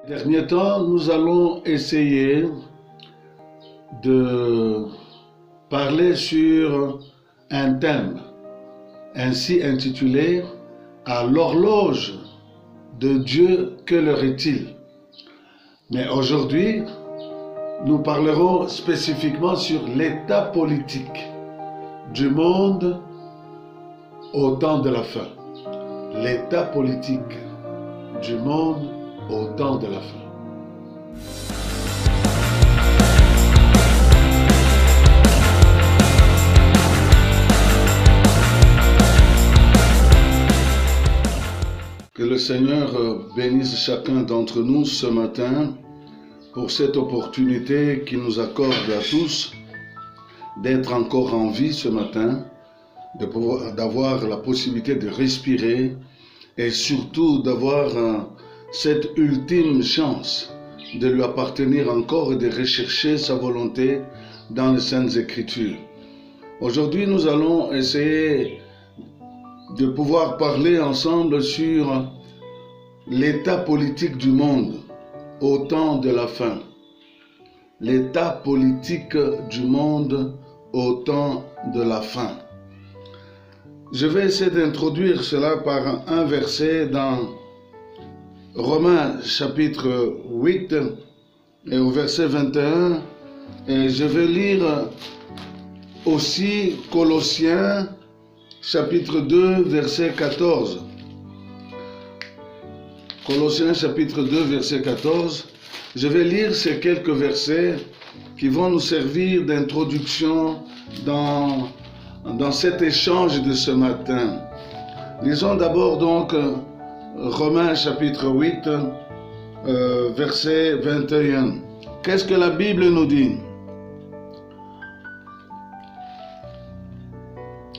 Ces derniers temps, nous allons essayer de parler sur un thème ainsi intitulé « À l'horloge de Dieu, que l'heure est-il » Mais aujourd'hui, nous parlerons spécifiquement sur l'état politique du monde au temps de la fin. L'état politique du monde au temps de la fin. Que le Seigneur bénisse chacun d'entre nous ce matin pour cette opportunité qu'il nous accorde à tous d'être encore en vie ce matin, d'avoir la possibilité de respirer et surtout d'avoir cette ultime chance de lui appartenir encore et de rechercher sa volonté dans les Saintes Écritures. Aujourd'hui, nous allons essayer de pouvoir parler ensemble sur l'état politique du monde au temps de la fin. L'état politique du monde au temps de la fin. Je vais essayer d'introduire cela par un verset dans Romains chapitre 8 et au verset 21. Et je vais lire aussi Colossiens chapitre 2 verset 14. Colossiens chapitre 2 verset 14. Je vais lire ces quelques versets qui vont nous servir d'introduction dans cet échange de ce matin. Lisons d'abord donc Romains chapitre 8, verset 21. Qu'est-ce que la Bible nous dit?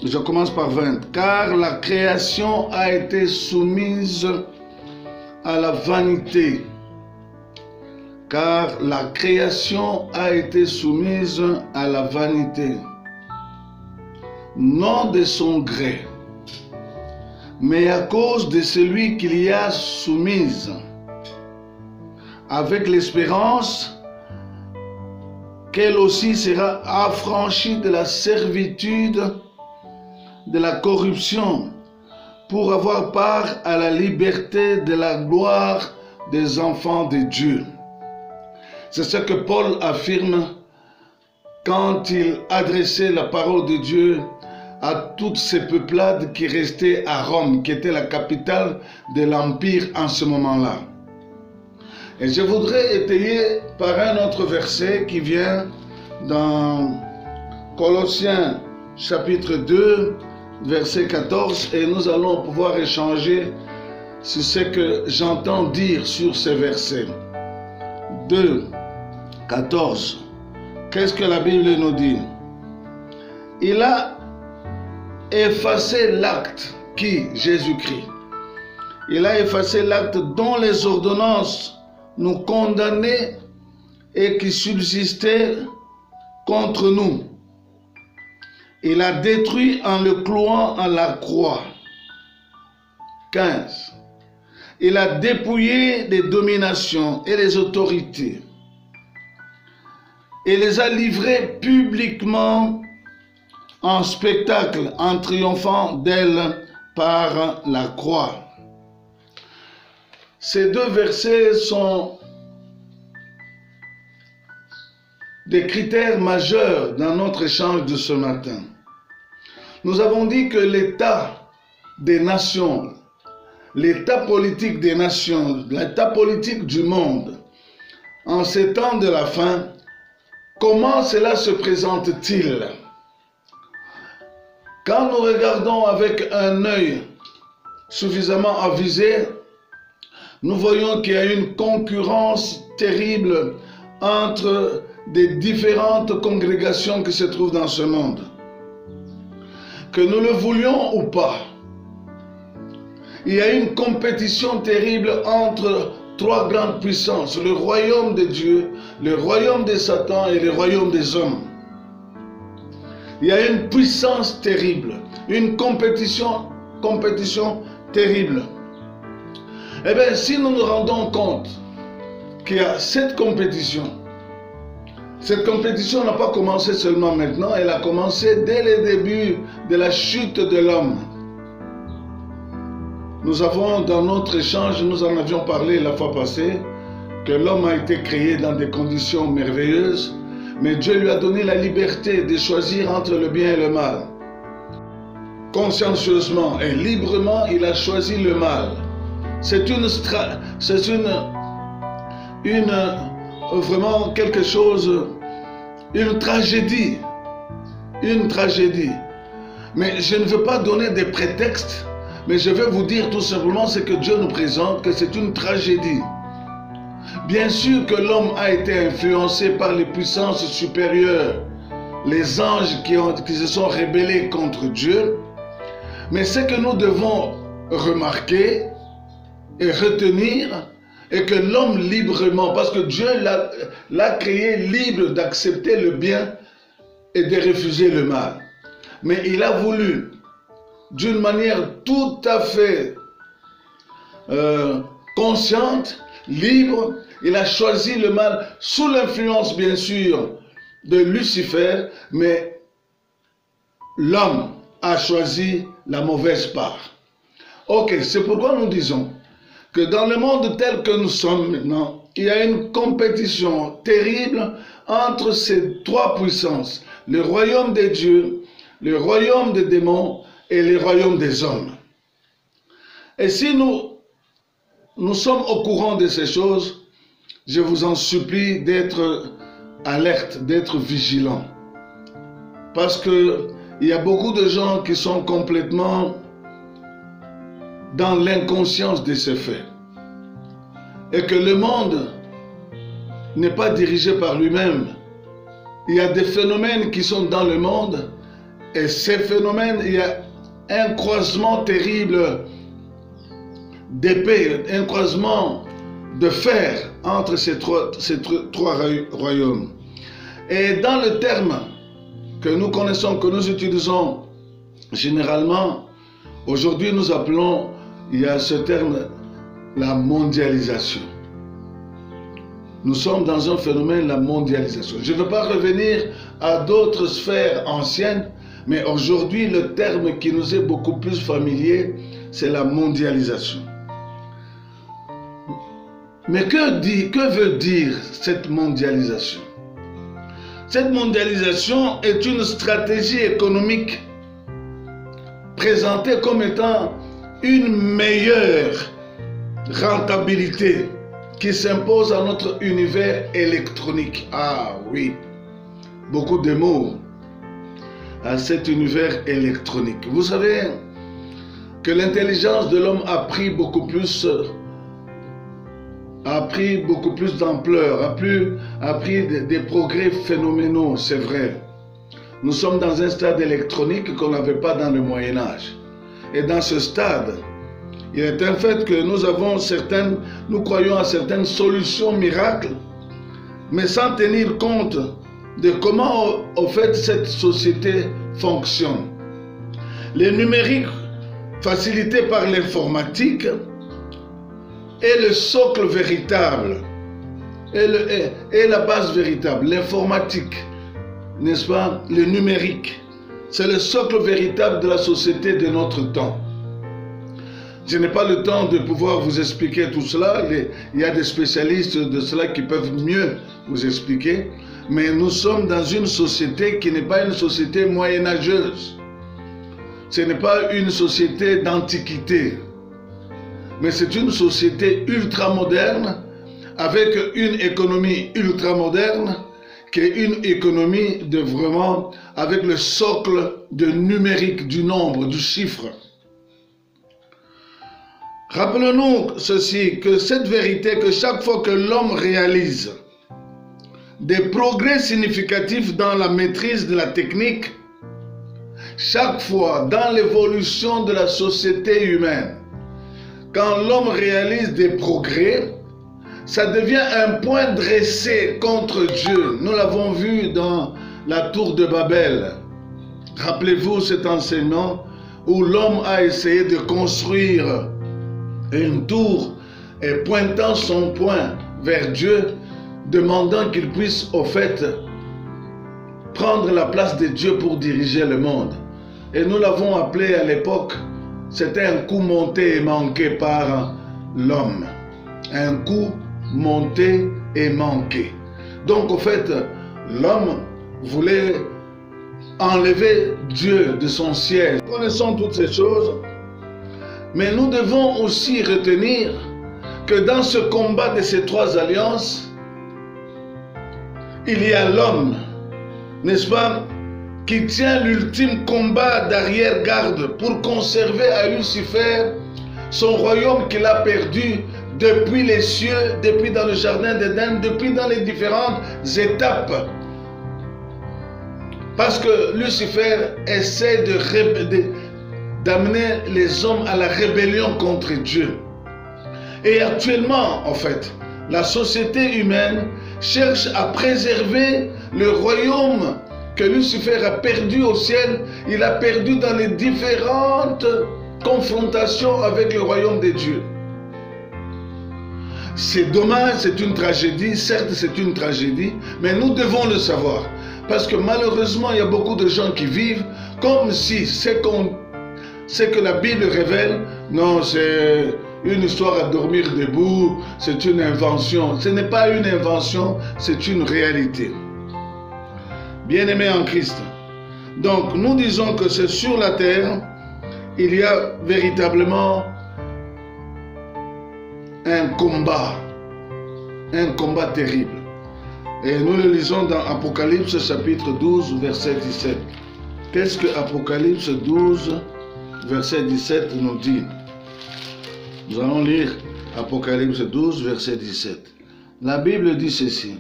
Je commence par 20. Car la création a été soumise à la vanité. Car la création a été soumise à la vanité. Non de son gré, mais à cause de celui qu'il y a soumise, avec l'espérance qu'elle aussi sera affranchie de la servitude de la corruption, pour avoir part à la liberté de la gloire des enfants de Dieu. C'est ce que Paul affirme quand il adressait la parole de Dieu à toutes ces peuplades qui restaient à Rome, qui était la capitale de l'Empire en ce moment-là. Et je voudrais étayer par un autre verset qui vient dans Colossiens chapitre 2, verset 14, et nous allons pouvoir échanger sur ce que j'entends dire sur ces versets. 2, 14. Qu'est-ce que la Bible nous dit? Il a effacé l'acte qui? Jésus-Christ. Il a effacé l'acte dont les ordonnances nous condamnaient et qui subsistait contre nous. Il a détruit en le clouant à la croix. 15. Il a dépouillé des dominations et des autorités et les a livrées publiquement en spectacle, en triomphant d'elles par la croix. Ces deux versets sont des critères majeurs dans notre échange de ce matin. Nous avons dit que l'état des nations, l'état politique des nations, l'état politique du monde, en ces temps de la fin, comment cela se présente-t-il? Quand nous regardons avec un œil suffisamment avisé, nous voyons qu'il y a une concurrence terrible entre des différentes congrégations qui se trouvent dans ce monde. Que nous le voulions ou pas, il y a une compétition terrible entre trois grandes puissances, le royaume de Dieu, le royaume de Satan et le royaume des hommes. Il y a une puissance terrible, une compétition terrible. Eh bien, si nous nous rendons compte qu'il y a cette compétition. Cette compétition n'a pas commencé seulement maintenant, elle a commencé dès le début de la chute de l'homme. Nous avons, dans notre échange, nous en avions parlé la fois passée, que l'homme a été créé dans des conditions merveilleuses, mais Dieu lui a donné la liberté de choisir entre le bien et le mal. Consciencieusement et librement, il a choisi le mal. C'est vraiment quelque chose, une tragédie. Une tragédie. Mais je ne veux pas donner des prétextes, mais je vais vous dire tout simplement ce que Dieu nous présente, que c'est une tragédie. Bien sûr que l'homme a été influencé par les puissances supérieures, les anges qui se sont rebellés contre Dieu, mais ce que nous devons remarquer et retenir est que l'homme librement, parce que Dieu l'a créé libre d'accepter le bien et de refuser le mal. Mais il a voulu, d'une manière tout à fait consciente, libre, il a choisi le mal sous l'influence bien sûr de Lucifer, mais l'homme a choisi la mauvaise part. Ok, c'est pourquoi nous disons que dans le monde tel que nous sommes maintenant, il y a une compétition terrible entre ces trois puissances, le royaume des dieux, le royaume des démons et le royaume des hommes. Et si nous sommes au courant de ces choses, je vous en supplie d'être alerte, d'être vigilant. Parce que il y a beaucoup de gens qui sont complètement dans l'inconscience de ces faits. Et que le monde n'est pas dirigé par lui-même. Il y a des phénomènes qui sont dans le monde, et ces phénomènes, il y a un croisement terrible d'épées, un croisement de fer entre ces trois royaumes. Et dans le terme que nous connaissons, que nous utilisons généralement, aujourd'hui nous appelons, il y a ce terme, la mondialisation. Nous sommes dans un phénomène, la mondialisation. Je ne veux pas revenir à d'autres sphères anciennes, mais aujourd'hui le terme qui nous est beaucoup plus familier, c'est la mondialisation. Mais que veut dire cette mondialisation? Cette mondialisation est une stratégie économique présentée comme étant une meilleure rentabilité qui s'impose à notre univers électronique. Ah oui, beaucoup de mots à cet univers électronique. Vous savez que l'intelligence de l'homme a pris beaucoup plus d'ampleur, a pris des progrès phénoménaux, c'est vrai. Nous sommes dans un stade électronique qu'on n'avait pas dans le Moyen-Âge. Et dans ce stade, il est un fait que nous croyons à certaines solutions miracles, mais sans tenir compte de comment, au fait, cette société fonctionne. Le numérique, facilité par l'informatique, est le socle véritable, est la base véritable, l'informatique, n'est-ce pas, le numérique. C'est le socle véritable de la société de notre temps. Je n'ai pas le temps de pouvoir vous expliquer tout cela. Il y a des spécialistes de cela qui peuvent mieux vous expliquer. Mais nous sommes dans une société qui n'est pas une société moyenâgeuse. Ce n'est pas une société d'antiquité. Mais c'est une société ultra-moderne avec une économie ultra-moderne qui est une économie de vraiment avec le socle de numérique, du nombre, du chiffre. Rappelons-nous ceci, que cette vérité, que chaque fois que l'homme réalise des progrès significatifs dans la maîtrise de la technique, chaque fois dans l'évolution de la société humaine, quand l'homme réalise des progrès, ça devient un point dressé contre Dieu. Nous l'avons vu dans la tour de Babel. Rappelez-vous cet enseignement où l'homme a essayé de construire une tour et pointant son poing vers Dieu, demandant qu'il puisse au fait prendre la place de Dieu pour diriger le monde. Et nous l'avons appelé à l'époque, c'était un coup monté et manqué par l'homme. Un coup monté et manqué. Donc au fait, l'homme voulait enlever Dieu de son siège. Nous connaissons toutes ces choses, mais nous devons aussi retenir que dans ce combat de ces trois alliances, il y a l'homme, n'est-ce pas, qui tient l'ultime combat d'arrière-garde pour conserver à Lucifer son royaume qu'il a perdu depuis les cieux, depuis dans le jardin d'Éden, depuis dans les différentes étapes. Parce que Lucifer essaie d'amener les hommes à la rébellion contre Dieu. Et actuellement, en fait, la société humaine cherche à préserver le royaume que Lucifer a perdu au ciel. Il a perdu dans les différentes confrontations avec le royaume de Dieu. C'est dommage, c'est une tragédie, certes c'est une tragédie, mais nous devons le savoir. Parce que malheureusement, il y a beaucoup de gens qui vivent comme si c'est que la Bible révèle, non, c'est une histoire à dormir debout, c'est une invention. Ce n'est pas une invention, c'est une réalité. Bien-aimés en Christ. Donc, nous disons que c'est sur la terre, il y a véritablement un combat terrible. Et nous le lisons dans Apocalypse chapitre 12, verset 17. Qu'est-ce que Apocalypse 12, verset 17 nous dit? Nous allons lire Apocalypse 12, verset 17. La Bible dit ceci.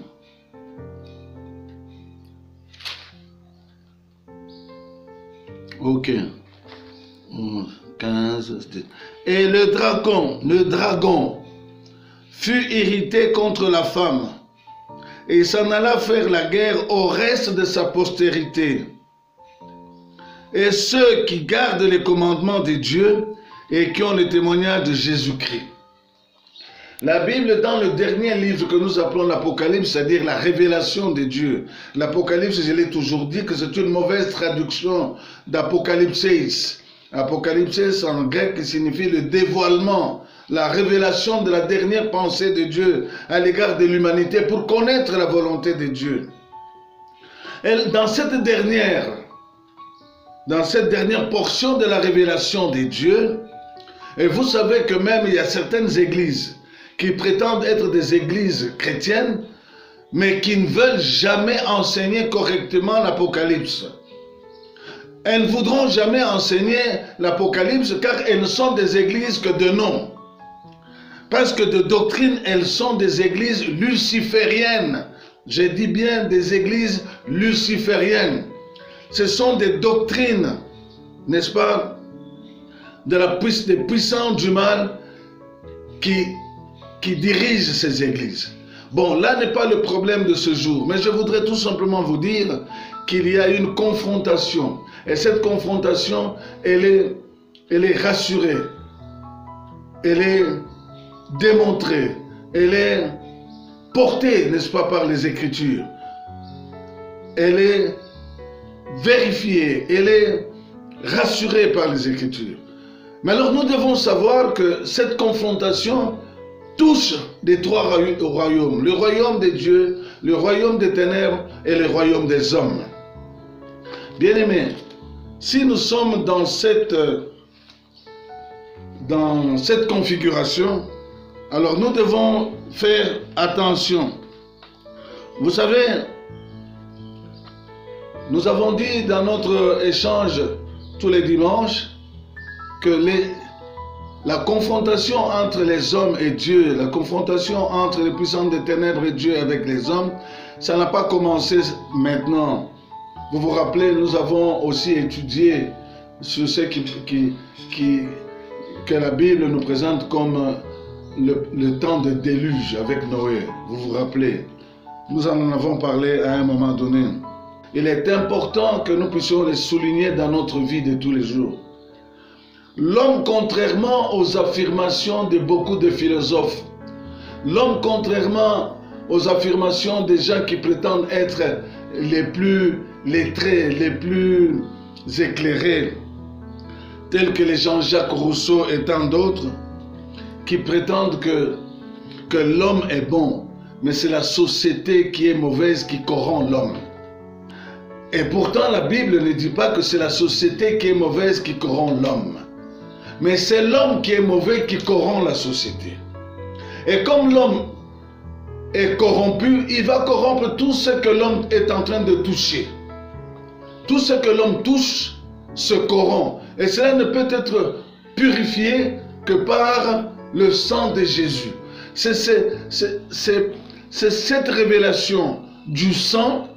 Ok. 15. Et le dragon fut irrité contre la femme et s'en alla faire la guerre au reste de sa postérité. Et ceux qui gardent les commandements de Dieu et qui ont le témoignage de Jésus-Christ. La Bible, dans le dernier livre que nous appelons l'Apocalypse, c'est-à-dire la révélation de Dieu. L'Apocalypse, je l'ai toujours dit que c'est une mauvaise traduction d'Apocalypsis. Apocalypsis en grec signifie le dévoilement, la révélation de la dernière pensée de Dieu à l'égard de l'humanité pour connaître la volonté de Dieu. Et dans cette dernière portion de la révélation de Dieu, et vous savez que même il y a certaines églises qui prétendent être des églises chrétiennes, mais qui ne veulent jamais enseigner correctement l'Apocalypse. Elles ne voudront jamais enseigner l'Apocalypse car elles ne sont des églises que de nom. Parce que de doctrine, elles sont des églises lucifériennes. Je dis bien des églises lucifériennes. Ce sont des doctrines, n'est-ce pas, des puissants du mal qui dirigent ces églises. Bon, là n'est pas le problème de ce jour, mais je voudrais tout simplement vous dire qu'il y a une confrontation. Et cette confrontation, elle est rassurée, elle est démontrée, elle est portée, n'est-ce pas, par les Écritures. Elle est vérifiée, elle est rassurée par les Écritures. Mais alors nous devons savoir que cette confrontation touche les trois royaumes. Le royaume de Dieu, le royaume des ténèbres et le royaume des hommes. Bien-aimés, si nous sommes dans cette configuration, alors nous devons faire attention. Vous savez, nous avons dit dans notre échange tous les dimanches que la confrontation entre les hommes et Dieu, la confrontation entre les puissants des ténèbres et Dieu avec les hommes, ça n'a pas commencé maintenant. Vous vous rappelez, nous avons aussi étudié sur ce que la Bible nous présente comme le temps de déluge avec Noé. Vous vous rappelez, nous en avons parlé à un moment donné. Il est important que nous puissions les souligner dans notre vie de tous les jours. L'homme, contrairement aux affirmations de beaucoup de philosophes, L'homme, contrairement aux affirmations des gens qui prétendent être les plus lettrés, les plus éclairés, tels que les Jean-Jacques Rousseau et tant d'autres, qui prétendent que l'homme est bon, mais c'est la société qui est mauvaise, qui corrompt l'homme. Et pourtant, la Bible ne dit pas que c'est la société qui est mauvaise qui corrompt l'homme. Mais c'est l'homme qui est mauvais qui corrompt la société. Et comme l'homme est corrompu, il va corrompre tout ce que l'homme est en train de toucher. Tout ce que l'homme touche se corrompt. Et cela ne peut être purifié que par le sang de Jésus. C'est cette révélation du sang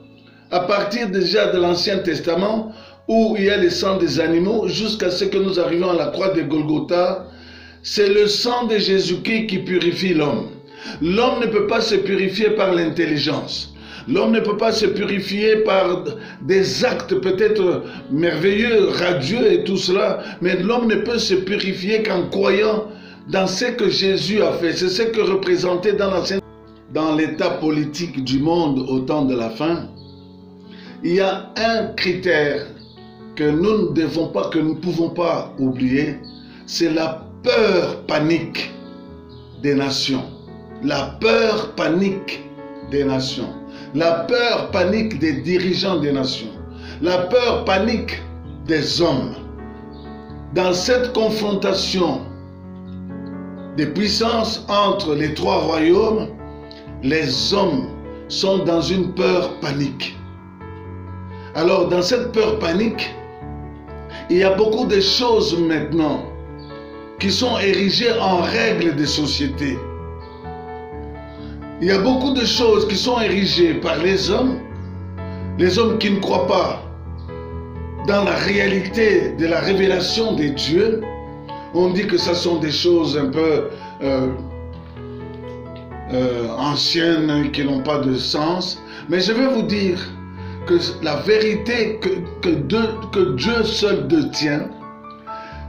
à partir déjà de l'Ancien Testament où il y a le sang des animaux jusqu'à ce que nous arrivions à la croix de Golgotha. C'est le sang de Jésus-Christ qui purifie l'homme. L'homme ne peut pas se purifier par l'intelligence. L'homme ne peut pas se purifier par des actes peut-être merveilleux, radieux et tout cela, mais l'homme ne peut se purifier qu'en croyant dans ce que Jésus a fait. C'est ce que représentait dans l'état politique du monde au temps de la fin. Il y a un critère que nous ne devons pas, que nous ne pouvons pas oublier, c'est la peur panique des nations. La peur panique des nations. La peur panique des dirigeants des nations. La peur panique des hommes. Dans cette confrontation des puissances entre les trois royaumes, les hommes sont dans une peur panique. Alors, dans cette peur panique, il y a beaucoup de choses maintenant qui sont érigées en règles de société. Il y a beaucoup de choses qui sont érigées par les hommes qui ne croient pas dans la réalité de la révélation des dieux. On dit que ce sont des choses un peu anciennes, qui n'ont pas de sens. Mais je vais vous dire que la vérité que Dieu seul détient,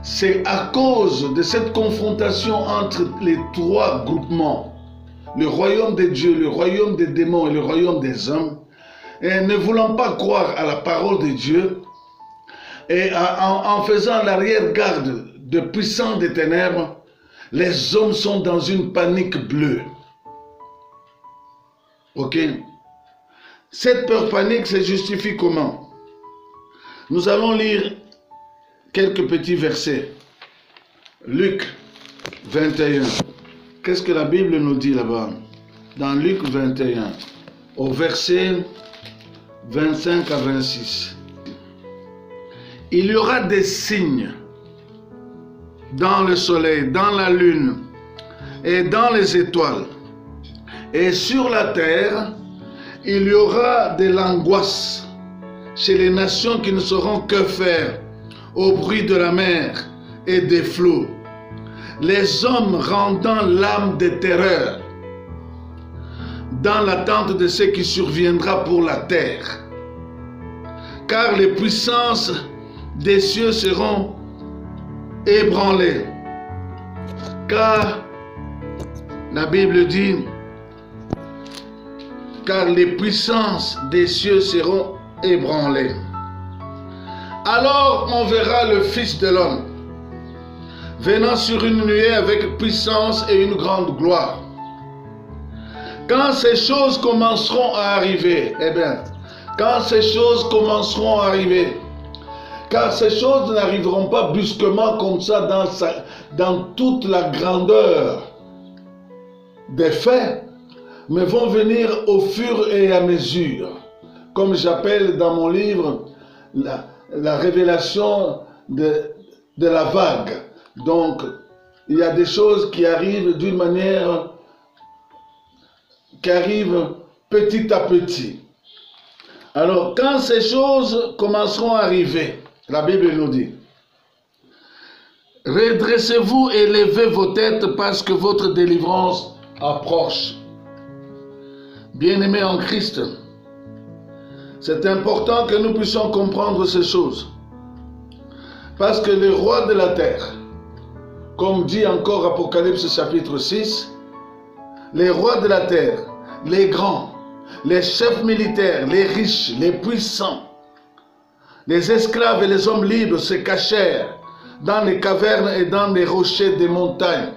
c'est à cause de cette confrontation entre les trois groupements, le royaume de Dieu, le royaume des démons et le royaume des hommes, et ne voulant pas croire à la parole de Dieu, et en faisant l'arrière-garde de puissants des ténèbres, les hommes sont dans une panique bleue. Ok? Cette peur panique se justifie comment? Nous allons lire quelques petits versets. Luc 21. Qu'est-ce que la Bible nous dit là-bas? Dans Luc 21, au verset 25 à 26. Il y aura des signes dans le soleil, dans la lune et dans les étoiles. Et sur la terre, il y aura de l'angoisse chez les nations qui ne sauront que faire au bruit de la mer et des flots. Les hommes rendant l'âme de terreur dans l'attente de ce qui surviendra pour la terre. Car les puissances des cieux seront ébranlées. Car la Bible dit, car les puissances des cieux seront ébranlées. Alors on verra le Fils de l'homme venant sur une nuée avec puissance et une grande gloire. Quand ces choses commenceront à arriver, quand ces choses commenceront à arriver, car ces choses n'arriveront pas brusquement comme ça dans toute la grandeur des faits, mais vont venir au fur et à mesure, comme j'appelle dans mon livre la révélation de la vague. Donc, il y a des choses qui arrivent d'une manière, qui arrivent petit à petit. Alors, quand ces choses commenceront à arriver, la Bible nous dit, redressez-vous et levez vos têtes parce que votre délivrance approche. Bien-aimés en Christ, c'est important que nous puissions comprendre ces choses. Parce que le roi de la terre, comme dit encore Apocalypse chapitre 6, les rois de la terre, les grands, les chefs militaires, les riches, les puissants, les esclaves et les hommes libres se cachèrent dans les cavernes et dans les rochers des montagnes.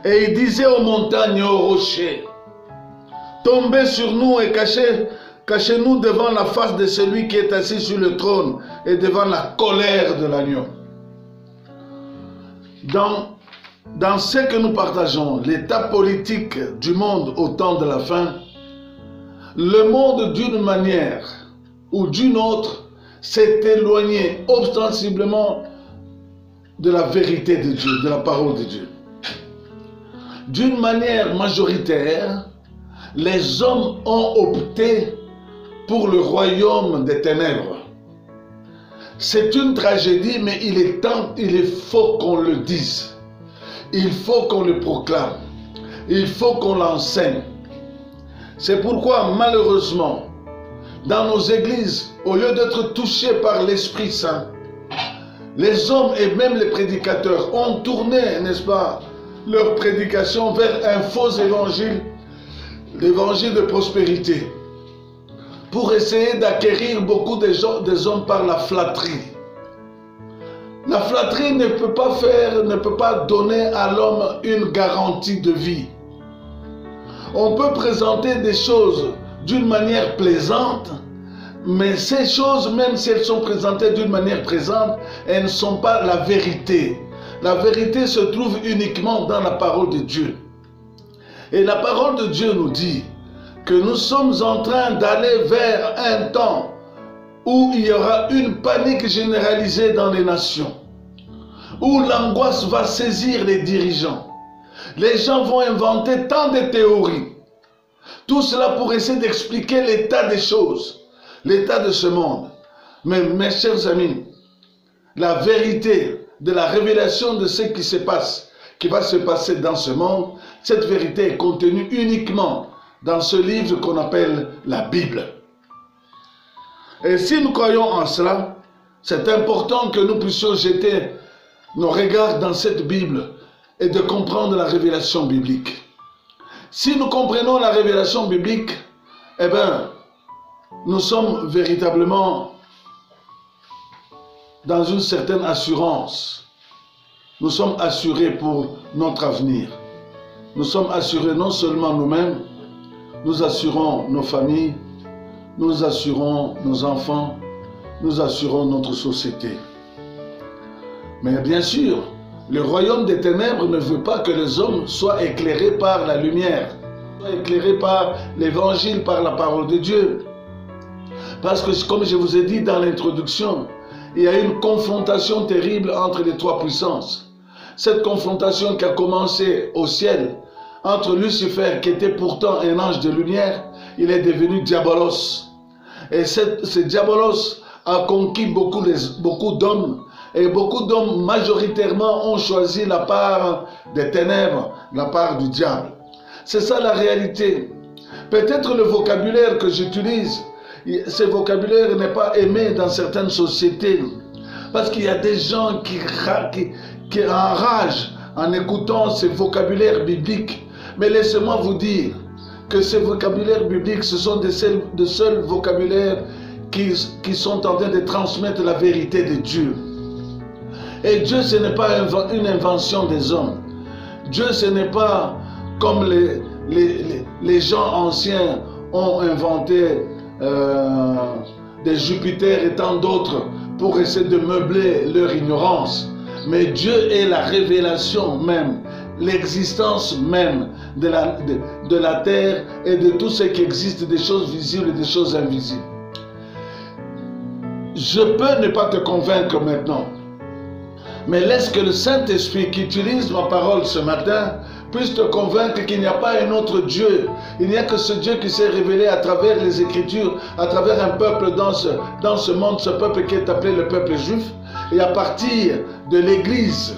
Et il disait aux montagnes et aux rochers, tombez sur nous et cachez-nous devant la face de celui qui est assis sur le trône et devant la colère de l'agneau. Dans ce que nous partageons, l'état politique du monde au temps de la fin, le monde d'une manière ou d'une autre s'est éloigné ostensiblement de la vérité de Dieu, de la parole de Dieu. D'une manière majoritaire, les hommes ont opté pour le royaume des ténèbres. C'est une tragédie, mais il faut qu'on le dise. Il faut qu'on le proclame. Il faut qu'on l'enseigne. C'est pourquoi, malheureusement, dans nos églises, au lieu d'être touchés par l'Esprit Saint, les hommes et même les prédicateurs ont tourné, n'est-ce pas, leur prédication vers un faux évangile, l'évangile de prospérité, pour essayer d'acquérir beaucoup des hommes par la flatterie. La flatterie ne peut pas donner à l'homme une garantie de vie. On peut présenter des choses d'une manière plaisante, mais ces choses, même si elles sont présentées d'une manière plaisante, elles ne sont pas la vérité. La vérité se trouve uniquement dans la parole de Dieu. Et la parole de Dieu nous dit que nous sommes en train d'aller vers un temps où il y aura une panique généralisée dans les nations, où l'angoisse va saisir les dirigeants. Les gens vont inventer tant de théories. Tout cela pour essayer d'expliquer l'état des choses, l'état de ce monde. Mais mes chers amis, la vérité de la révélation de ce qui se passe, qui va se passer dans ce monde, cette vérité est contenue uniquement dans ce livre qu'on appelle la Bible. Et si nous croyons en cela, c'est important que nous puissions jeter nos regards dans cette Bible et de comprendre la révélation biblique. Si nous comprenons la révélation biblique, eh bien, nous sommes véritablement dans une certaine assurance. Nous sommes assurés pour notre avenir. Nous sommes assurés non seulement nous-mêmes, nous assurons nos familles, nous assurons nos enfants, nous assurons notre société. Mais bien sûr, le royaume des ténèbres ne veut pas que les hommes soient éclairés par la lumière, soient éclairés par l'évangile, par la parole de Dieu. Parce que, comme je vous ai dit dans l'introduction, il y a une confrontation terrible entre les trois puissances. Cette confrontation qui a commencé au ciel, entre Lucifer, qui était pourtant un ange de lumière, il est devenu Diabolos. Et ce Diabolos a conquis beaucoup d'hommes, et beaucoup d'hommes majoritairement ont choisi la part des ténèbres, la part du diable. C'est ça la réalité. Peut-être le vocabulaire que j'utilise, ce vocabulaire n'est pas aimé dans certaines sociétés, parce qu'il y a des gens qui enragent en écoutant ce vocabulaire biblique. Mais laissez-moi vous dire que ces vocabulaires bibliques, ce sont de seuls vocabulaires qui sont en train de transmettre la vérité de Dieu. Et Dieu, ce n'est pas une invention des hommes. Dieu, ce n'est pas comme les gens anciens ont inventé des Jupiter et tant d'autres pour essayer de meubler leur ignorance. Mais Dieu est la révélation même, l'existence même de la terre et de tout ce qui existe, des choses visibles et des choses invisibles. Je peux ne pas te convaincre maintenant, mais laisse que le Saint-Esprit qui utilise ma parole ce matin puisse te convaincre qu'il n'y a pas un autre Dieu. Il n'y a que ce Dieu qui s'est révélé à travers les Écritures, à travers un peuple dans ce monde, ce peuple qui est appelé le peuple juif. Et à partir de l'Église,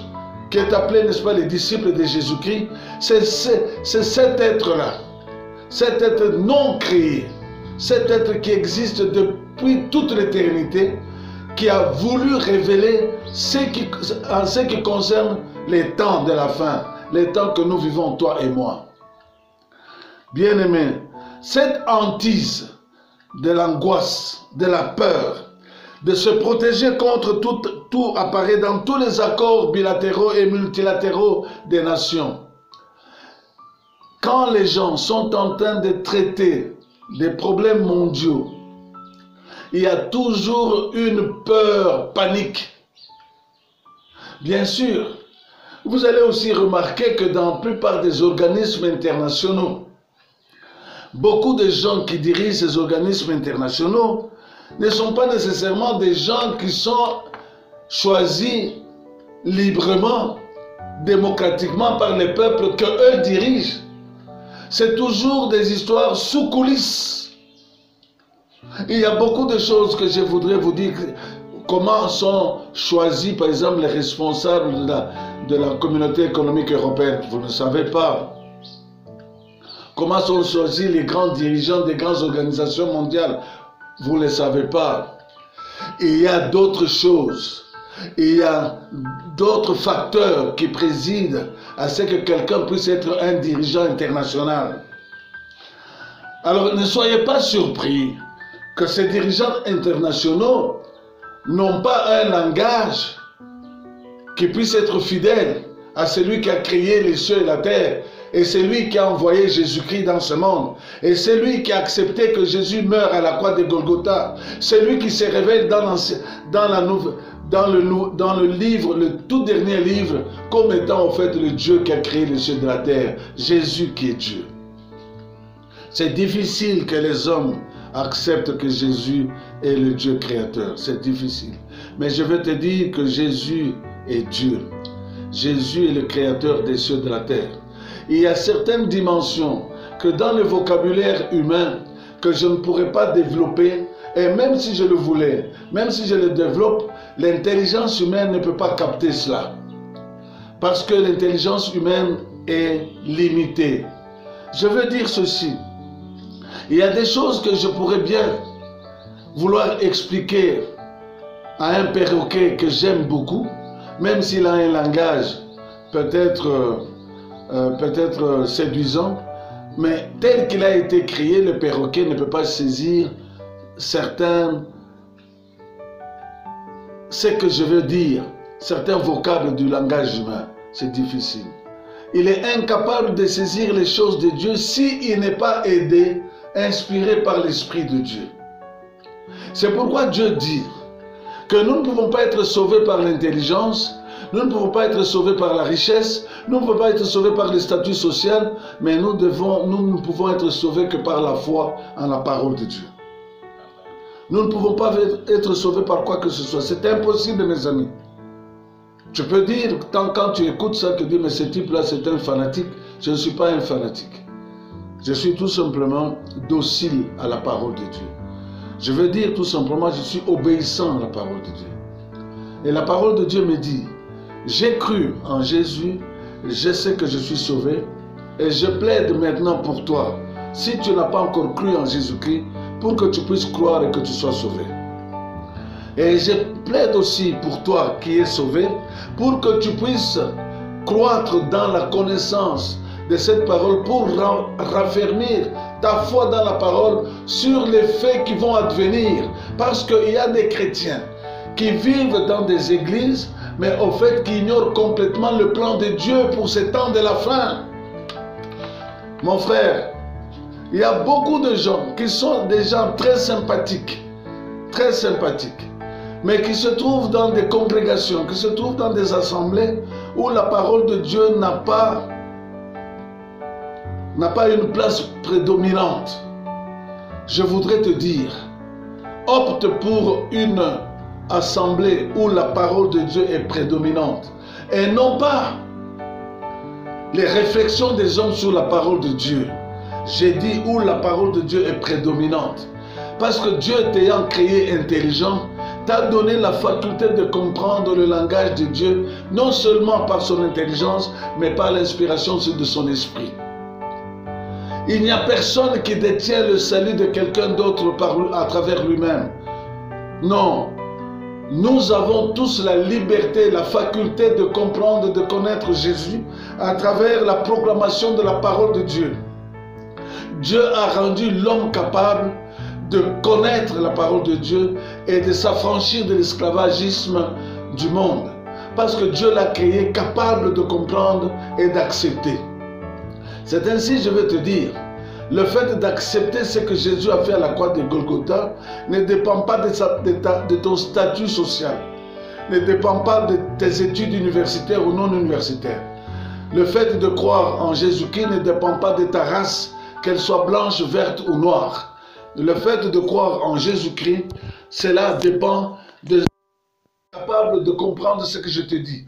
qui est appelée, n'est-ce pas, les disciples de Jésus-Christ, c'est cet être-là, cet être non créé, cet être qui existe depuis toute l'éternité, qui a voulu révéler en ce qui concerne les temps de la fin, les temps que nous vivons, toi et moi. Bien-aimés, cette hantise de l'angoisse, de la peur, de se protéger contre tout apparaît dans tous les accords bilatéraux et multilatéraux des nations. Quand les gens sont en train de traiter des problèmes mondiaux, il y a toujours une peur, panique. Bien sûr, vous allez aussi remarquer que dans la plupart des organismes internationaux, beaucoup de gens qui dirigent ces organismes internationaux ne sont pas nécessairement des gens qui sont choisis librement, démocratiquement par les peuples qu'eux dirigent. C'est toujours des histoires sous coulisses. Il y a beaucoup de choses que je voudrais vous dire. Comment sont choisis, par exemple, les responsables de la communauté économique européenne? Vous ne savez pas. Comment sont choisis les grands dirigeants des grandes organisations mondiales? Vous ne le savez pas. Il y a d'autres choses. Il y a d'autres facteurs qui président à ce que quelqu'un puisse être un dirigeant international. Alors ne soyez pas surpris que ces dirigeants internationaux n'ont pas un langage qui puisse être fidèle à celui qui a créé les cieux et la terre, et c'est lui qui a envoyé Jésus-Christ dans ce monde, et c'est lui qui a accepté que Jésus meure à la croix de Golgotha. C'est lui qui se révèle dans le livre, le tout dernier livre, comme étant en fait le Dieu qui a créé les cieux et la terre, Jésus qui est Dieu. C'est difficile que les hommes acceptent que Jésus est le Dieu créateur. C'est difficile. Mais je veux te dire que Jésus est Dieu. Jésus est le créateur des cieux et de la terre. Il y a certaines dimensions que dans le vocabulaire humain que je ne pourrais pas développer, et même si je le voulais, même si je le développe, l'intelligence humaine ne peut pas capter cela. Parce que l'intelligence humaine est limitée. Je veux dire ceci. Il y a des choses que je pourrais bien vouloir expliquer à un perroquet que j'aime beaucoup, même s'il a un langage peut-être séduisant, mais tel qu'il a été créé, le perroquet ne peut pas saisir ce que je veux dire, certains vocables du langage humain. C'est difficile. Il est incapable de saisir les choses de Dieu s'il n'est pas aidé, inspiré par l'Esprit de Dieu. C'est pourquoi Dieu dit que nous ne pouvons pas être sauvés par l'intelligence, nous ne pouvons pas être sauvés par la richesse, nous ne pouvons pas être sauvés par le statut social, mais nous ne pouvons être sauvés que par la foi en la parole de Dieu. Nous ne pouvons pas être sauvés par quoi que ce soit. C'est impossible, mes amis. Tu peux dire, quand tu écoutes ça, tu dis, mais ce type-là, c'est un fanatique. Je ne suis pas un fanatique. Je suis tout simplement docile à la parole de Dieu. Je veux dire tout simplement, je suis obéissant à la parole de Dieu. Et la parole de Dieu me dit, j'ai cru en Jésus, je sais que je suis sauvé, et je plaide maintenant pour toi, si tu n'as pas encore cru en Jésus-Christ, pour que tu puisses croire et que tu sois sauvé. Et je plaide aussi pour toi qui es sauvé, pour que tu puisses croître dans la connaissance de cette parole, pour raffermir ta foi dans la parole sur les faits qui vont advenir. Parce qu'il y a des chrétiens qui vivent dans des églises, mais au fait qui ignorent complètement le plan de Dieu pour ces temps de la fin. Mon frère, il y a beaucoup de gens qui sont des gens très sympathiques, mais qui se trouvent dans des congrégations, qui se trouvent dans des assemblées où la parole de Dieu n'a pas une place prédominante. Je voudrais te dire, opte pour une assemblée où la parole de Dieu est prédominante et non pas les réflexions des hommes sur la parole de Dieu. J'ai dit où la parole de Dieu est prédominante. Parce que Dieu t'ayant créé intelligent, t'a donné la faculté de comprendre le langage de Dieu, non seulement par son intelligence, mais par l'inspiration de son esprit. Il n'y a personne qui détient le salut de quelqu'un d'autre à travers lui-même. Non. nous avons tous la liberté, la faculté de comprendre, de connaître Jésus à travers la proclamation de la parole de Dieu. Dieu a rendu l'homme capable de connaître la parole de Dieu et de s'affranchir de l'esclavagisme du monde. Parce que Dieu l'a créé capable de comprendre et d'accepter. C'est ainsi, je veux te dire, le fait d'accepter ce que Jésus a fait à la croix de Golgotha ne dépend pas de ton statut social, ne dépend pas de tes études universitaires ou non universitaires. Le fait de croire en Jésus-Christ ne dépend pas de ta race, qu'elle soit blanche, verte ou noire. Le fait de croire en Jésus-Christ, cela dépend de capable de comprendre ce que je te dis.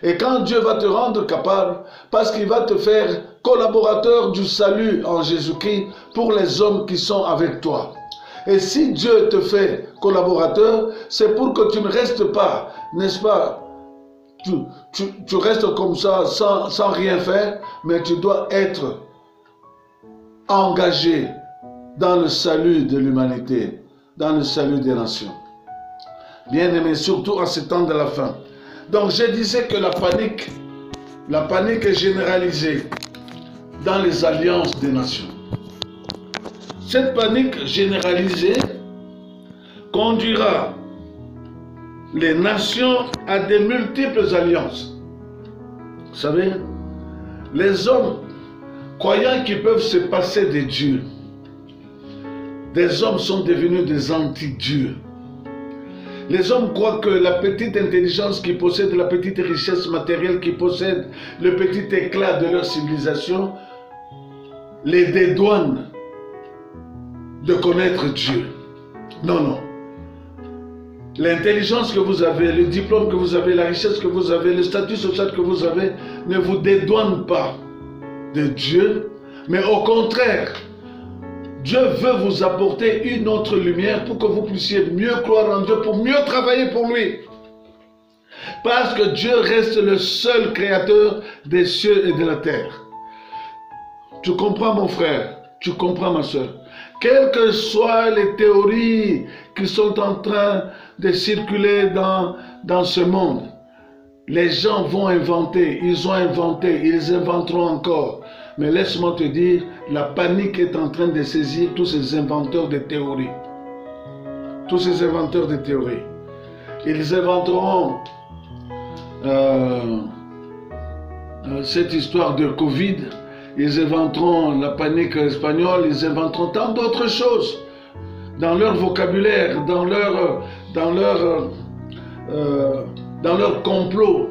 Et quand Dieu va te rendre capable, parce qu'il va te faire collaborateur du salut en Jésus-Christ pour les hommes qui sont avec toi. Et si Dieu te fait collaborateur, c'est pour que tu ne restes pas, n'est-ce pas? Tu restes comme ça sans rien faire, mais tu dois être engagé dans le salut de l'humanité, dans le salut des nations. Bien-aimé, surtout en ce temps de la fin. Donc je disais que la panique est généralisée dans les alliances des nations. Cette panique généralisée conduira les nations à de multiples alliances. Vous savez, les hommes croyant qu'ils peuvent se passer de Dieu, des hommes sont devenus des anti-dieux. Les hommes croient que la petite intelligence qu'ils possèdent, la petite richesse matérielle qu'ils possèdent, le petit éclat de leur civilisation, les dédouane de connaître Dieu. Non, non. L'intelligence que vous avez, le diplôme que vous avez, la richesse que vous avez, le statut social que vous avez, ne vous dédouane pas de Dieu, mais au contraire, Dieu veut vous apporter une autre lumière pour que vous puissiez mieux croire en Dieu, pour mieux travailler pour lui. Parce que Dieu reste le seul créateur des cieux et de la terre. Tu comprends mon frère, tu comprends ma soeur. Quelles que soient les théories qui sont en train de circuler dans ce monde, les gens vont inventer, ils ont inventé, ils inventeront encore. Mais laisse-moi te dire, la panique est en train de saisir tous ces inventeurs de théories. Tous ces inventeurs de théories. Ils inventeront cette histoire de Covid, ils inventeront la panique espagnole, ils inventeront tant d'autres choses dans leur vocabulaire, dans leur complot.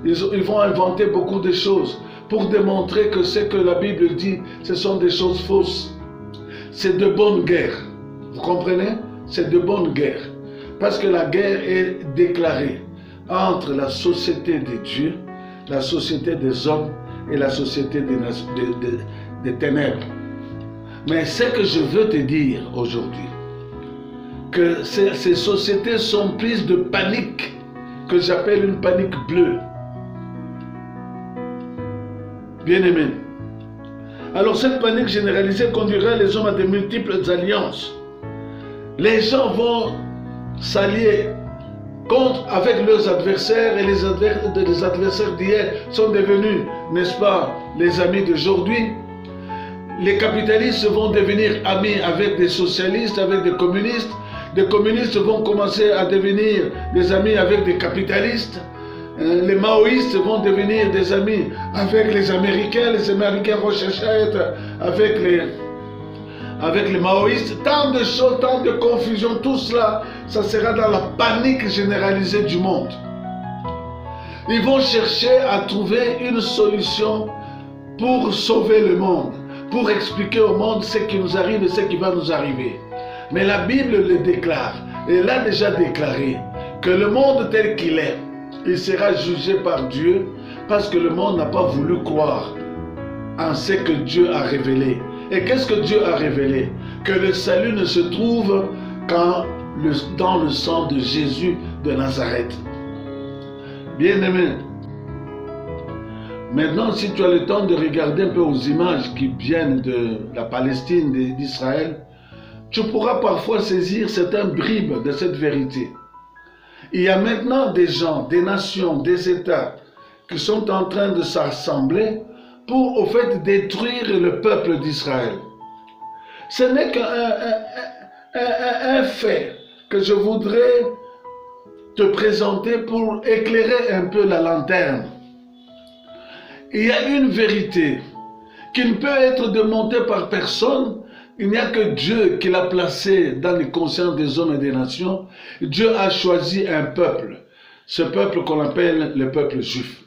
Ils vont inventer beaucoup de choses pour démontrer que ce que la Bible dit, ce sont des choses fausses. C'est de bonne guerre. Vous comprenez? C'est de bonne guerre. Parce que la guerre est déclarée entre la société de Dieu, la société des hommes et la société des ténèbres. Mais ce que je veux te dire aujourd'hui, que ces sociétés sont prises de panique, que j'appelle une panique bleue. Bien-aimé. Alors cette panique généralisée conduira les hommes à de multiples alliances. Les gens vont s'allier avec leurs adversaires et les adversaires d'hier sont devenus, n'est-ce pas, les amis d'aujourd'hui. Les capitalistes vont devenir amis avec des socialistes, avec des communistes. Des communistes vont commencer à devenir des amis avec des capitalistes. Les maoïstes vont devenir des amis avec les Américains vont chercher à être avec les maoïstes. Tant de choses, tant de confusion, tout cela, ça sera dans la panique généralisée du monde. Ils vont chercher à trouver une solution pour sauver le monde, pour expliquer au monde ce qui nous arrive et ce qui va nous arriver. Mais la Bible le déclare, elle a déjà déclaré que le monde tel qu'il est, il sera jugé par Dieu parce que le monde n'a pas voulu croire en ce que Dieu a révélé. Et qu'est-ce que Dieu a révélé? Que le salut ne se trouve qu'en dans le sang de Jésus de Nazareth. Bien-aimé, maintenant si tu as le temps de regarder un peu aux images qui viennent de la Palestine, d'Israël, tu pourras parfois saisir certains bribes de cette vérité. Il y a maintenant des gens, des nations, des États qui sont en train de s'assembler pour, au fait, détruire le peuple d'Israël. Ce n'est qu'un fait que je voudrais te présenter pour éclairer un peu la lanterne. Il y a une vérité qui ne peut être démontée par personne. Il n'y a que Dieu qui l'a placé dans les consciences des hommes et des nations. Dieu a choisi un peuple, ce peuple qu'on appelle le peuple juif.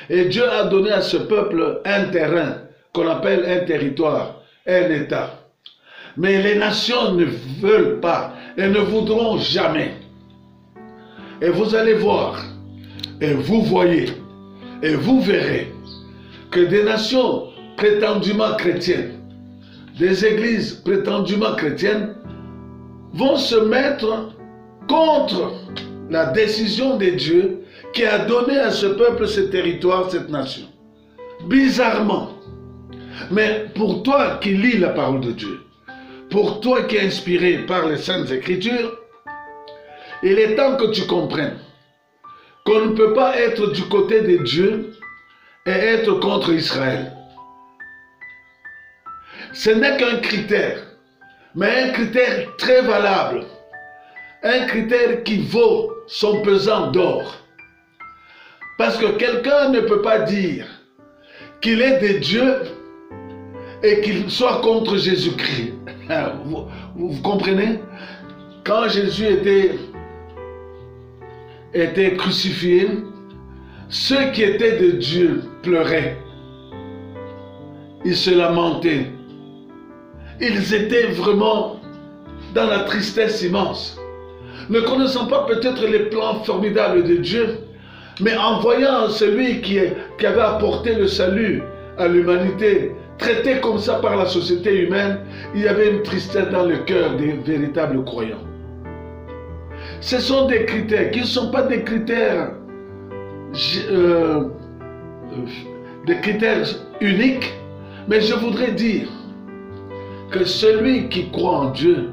Et Dieu a donné à ce peuple un terrain qu'on appelle un territoire, un État. Mais les nations ne veulent pas et ne voudront jamais. Et vous allez voir, et vous voyez, et vous verrez que des nations prétendument chrétiennes, des églises prétendument chrétiennes vont se mettre contre la décision de Dieu qui a donné à ce peuple, ce territoire, cette nation. Bizarrement. Mais pour toi qui lis la parole de Dieu, pour toi qui es inspiré par les Saintes Écritures, il est temps que tu comprennes qu'on ne peut pas être du côté de Dieu et être contre Israël. Ce n'est qu'un critère, mais un critère très valable. Un critère qui vaut son pesant d'or. Parce que quelqu'un ne peut pas dire qu'il est de Dieu et qu'il soit contre Jésus-Christ. Vous comprenez? Quand Jésus était crucifié, ceux qui étaient de Dieu pleuraient. Ils se lamentaient. Ils étaient vraiment dans la tristesse immense. Ne connaissant pas peut-être les plans formidables de Dieu, mais en voyant celui qui avait apporté le salut à l'humanité, traité comme ça par la société humaine, il y avait une tristesse dans le cœur des véritables croyants. Ce sont des critères qui ne sont pas des critères uniques, mais je voudrais dire que celui qui croit en Dieu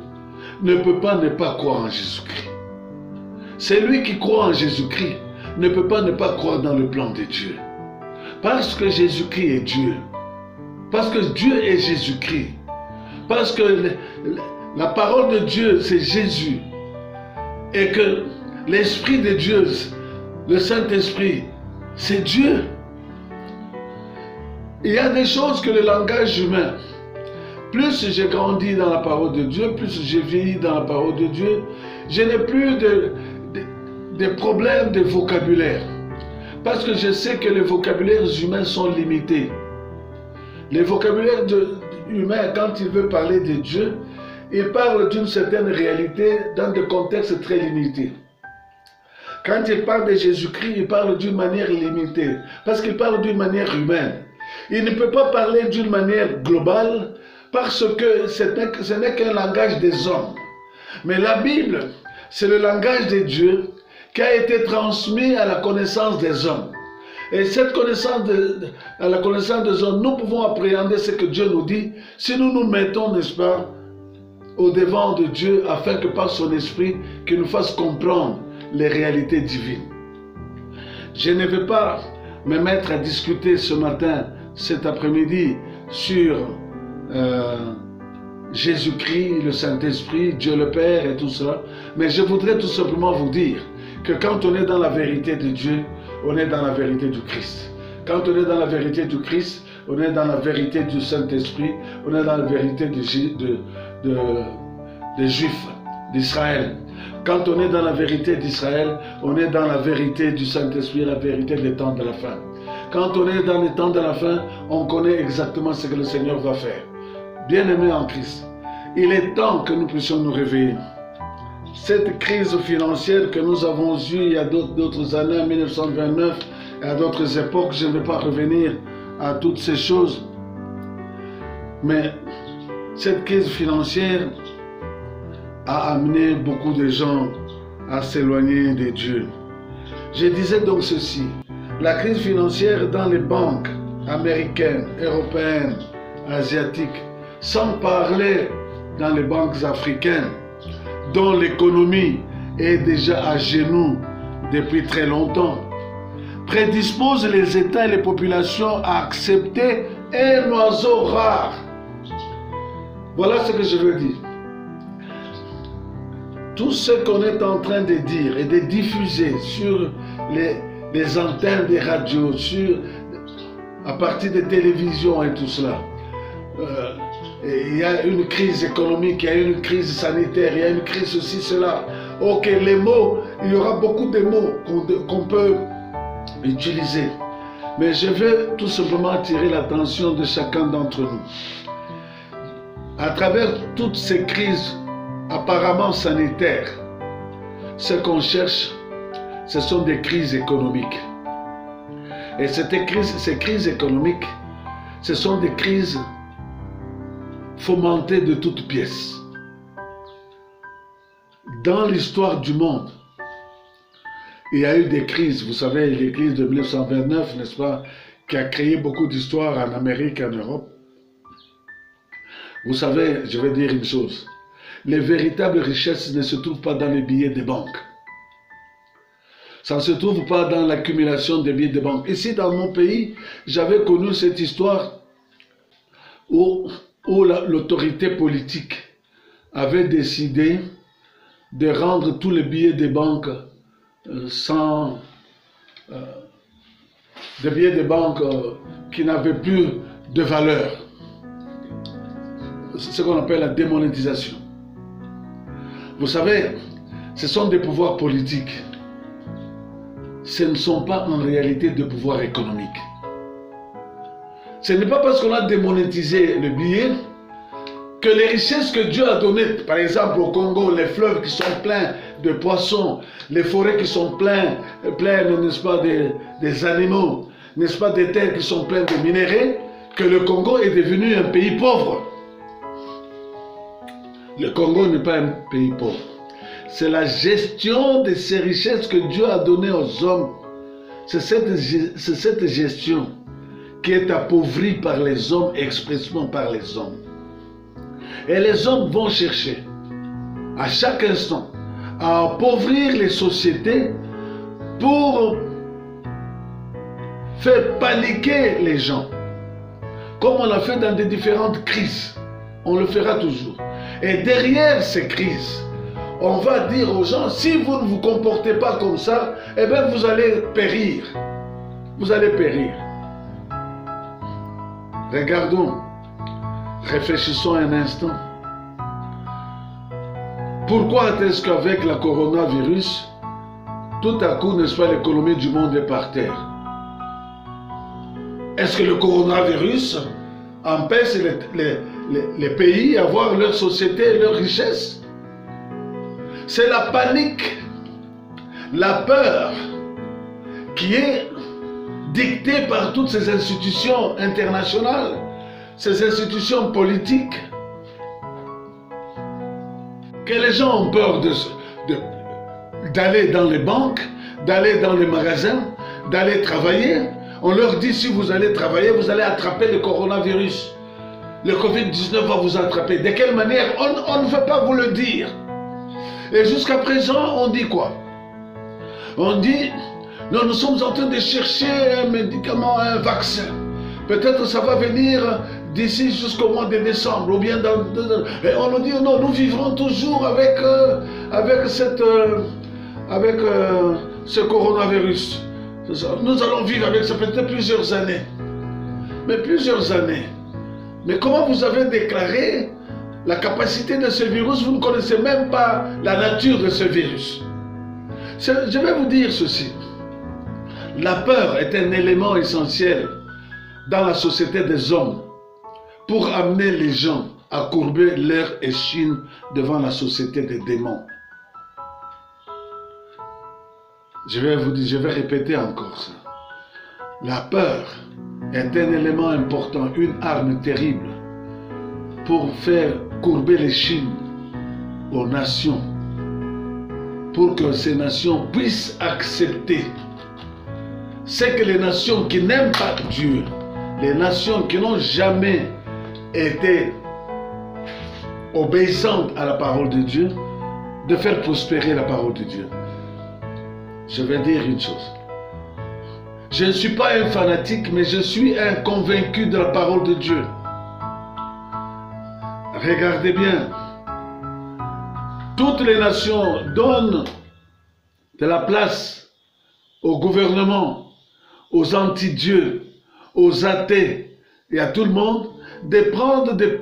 ne peut pas ne pas croire en Jésus-Christ. Celui qui croit en Jésus-Christ ne peut pas ne pas croire dans le plan de Dieu. Parce que Jésus-Christ est Dieu. Parce que Dieu est Jésus-Christ. Parce que la parole de Dieu, c'est Jésus. Et que l'Esprit de Dieu, le Saint-Esprit, c'est Dieu. Il y a des choses que le langage humain, plus j'ai grandi dans la parole de Dieu, plus j'ai vieilli dans la parole de Dieu, je n'ai plus de problèmes de vocabulaire. Parce que je sais que les vocabulaires humains sont limités. Les vocabulaires humains, quand il veut parler de Dieu, il parle d'une certaine réalité dans des contextes très limités. Quand il parle de Jésus-Christ, il parle d'une manière limitée, parce qu'il parle d'une manière humaine. Il ne peut pas parler d'une manière globale, parce que ce n'est qu'un langage des hommes. Mais la Bible, c'est le langage de Dieu qui a été transmis à la connaissance des hommes. Et cette connaissance, à la connaissance des hommes, nous pouvons appréhender ce que Dieu nous dit si nous nous mettons, n'est-ce pas, au devant de Dieu, afin que par son esprit, qu'il nous fasse comprendre les réalités divines. Je ne vais pas me mettre à discuter ce matin, cet après-midi, sur Jésus-Christ, le Saint-Esprit, Dieu le Père et tout cela, mais je voudrais tout simplement vous dire que quand on est dans la vérité de Dieu, on est dans la vérité du Christ. Quand on est dans la vérité du Christ, on est dans la vérité du Saint-Esprit, on est dans la vérité des Juifs, d'Israël. Quand on est dans la vérité d'Israël, on est dans la vérité du Saint-Esprit, la vérité des temps de la fin. Quand on est dans les temps de la fin, on connaît exactement ce que le Seigneur va faire. Bien-aimés en Christ, il est temps que nous puissions nous réveiller. Cette crise financière que nous avons eue il y a d'autres années, en 1929, et à d'autres époques, je ne vais pas revenir à toutes ces choses. Mais cette crise financière a amené beaucoup de gens à s'éloigner de Dieu. Je disais donc ceci, la crise financière dans les banques américaines, européennes, asiatiques, sans parler dans les banques africaines, dont l'économie est déjà à genoux depuis très longtemps, prédispose les États et les populations à accepter un oiseau rare. Voilà ce que je veux dire. Tout ce qu'on est en train de dire et de diffuser sur les antennes des radios, à partir des télévisions et tout cela, il y a une crise économique, il y a une crise sanitaire, il y a une crise ceci, cela. Ok, les mots, il y aura beaucoup de mots qu'on peut utiliser. Mais je veux tout simplement attirer l'attention de chacun d'entre nous. À travers toutes ces crises apparemment sanitaires, ce qu'on cherche, ce sont des crises économiques. Et ces crises économiques, ce sont des crises fomentées de toutes pièces. Dans l'histoire du monde, il y a eu des crises. Vous savez, les crises de 1929, n'est-ce pas, qui a créé beaucoup d'histoires en Amérique et en Europe. Vous savez, je vais dire une chose. Les véritables richesses ne se trouvent pas dans les billets des banques. Ça ne se trouve pas dans l'accumulation des billets de banque. Ici, dans mon pays, j'avais connu cette histoire où l'autorité politique avait décidé de rendre tous les billets des banques des billets de banque qui n'avaient plus de valeur. C'est ce qu'on appelle la démonétisation. Vous savez, ce sont des pouvoirs politiques. Ce ne sont pas en réalité des pouvoirs économiques. Ce n'est pas parce qu'on a démonétisé le billet que les richesses que Dieu a données, par exemple au Congo, les fleuves qui sont pleins de poissons, les forêts qui sont pleines, n'est-ce pas, des animaux, n'est-ce pas, des terres qui sont pleines de minéraux, que le Congo est devenu un pays pauvre. Le Congo n'est pas un pays pauvre. C'est la gestion de ces richesses que Dieu a données aux hommes. C'est cette gestion qui est appauvrie par les hommes, expressément par les hommes. Et les hommes vont chercher à chaque instant à appauvrir les sociétés pour faire paniquer les gens. Comme on l'a fait dans des différentes crises, on le fera toujours. Et derrière ces crises, on va dire aux gens, si vous ne vous comportez pas comme ça, eh bien vous allez périr. Vous allez périr. Regardons, réfléchissons un instant. Pourquoi est-ce qu'avec le coronavirus, tout à coup, n'est-ce pas, l'économie du monde est par terre? Est-ce que le coronavirus empêche les pays à avoir leur société et leur richesse? C'est la panique, la peur qui est dictée par toutes ces institutions internationales, ces institutions politiques, que les gens ont peur d'aller dans les banques, d'aller dans les magasins, d'aller travailler. On leur dit, si vous allez travailler, vous allez attraper le coronavirus. Le Covid-19 va vous attraper. De quelle manière? On ne veut pas vous le dire. Et jusqu'à présent, on dit quoi? On dit, non, nous sommes en train de chercher un médicament, un vaccin. Peut-être ça va venir d'ici jusqu'au mois de décembre. Ou bien et on nous dit, non, nous vivrons toujours avec ce coronavirus. Nous allons vivre avec ça peut-être plusieurs années. Mais plusieurs années. Mais comment vous avez déclaré la capacité de ce virus? Vous ne connaissez même pas la nature de ce virus. Je vais vous dire ceci. La peur est un élément essentiel dans la société des hommes pour amener les gens à courber leur échine devant la société des démons. Je vais vous dire, je vais répéter encore ça. La peur est un élément important, une arme terrible pour faire courber l'échine aux nations, pour que ces nations puissent accepter ce que les nations qui n'aiment pas Dieu, les nations qui n'ont jamais été obéissantes à la parole de Dieu, de faire prospérer la parole de Dieu. je vais dire une chose. Je ne suis pas un fanatique, mais je suis un convaincu de la parole de Dieu. Regardez bien. Toutes les nations donnent de la place au gouvernement, aux anti-dieux, aux athées et à tout le monde de prendre des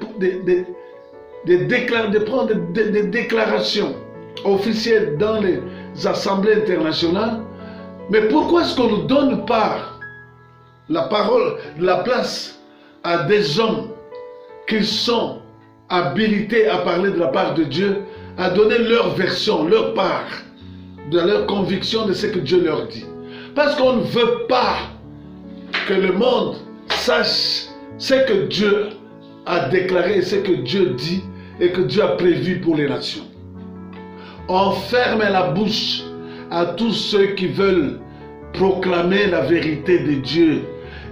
déclarations officielles dans les assemblées internationales. Mais pourquoi est-ce qu'on ne donne pas la parole, la place à des hommes qui sont habilités à parler de la part de Dieu, à donner leur version, leur part, de leur conviction de ce que Dieu leur dit? Parce qu'on ne veut pas que le monde sache ce que Dieu a déclaré, ce que Dieu dit et que Dieu a prévu pour les nations. On ferme la bouche à tous ceux qui veulent proclamer la vérité de Dieu.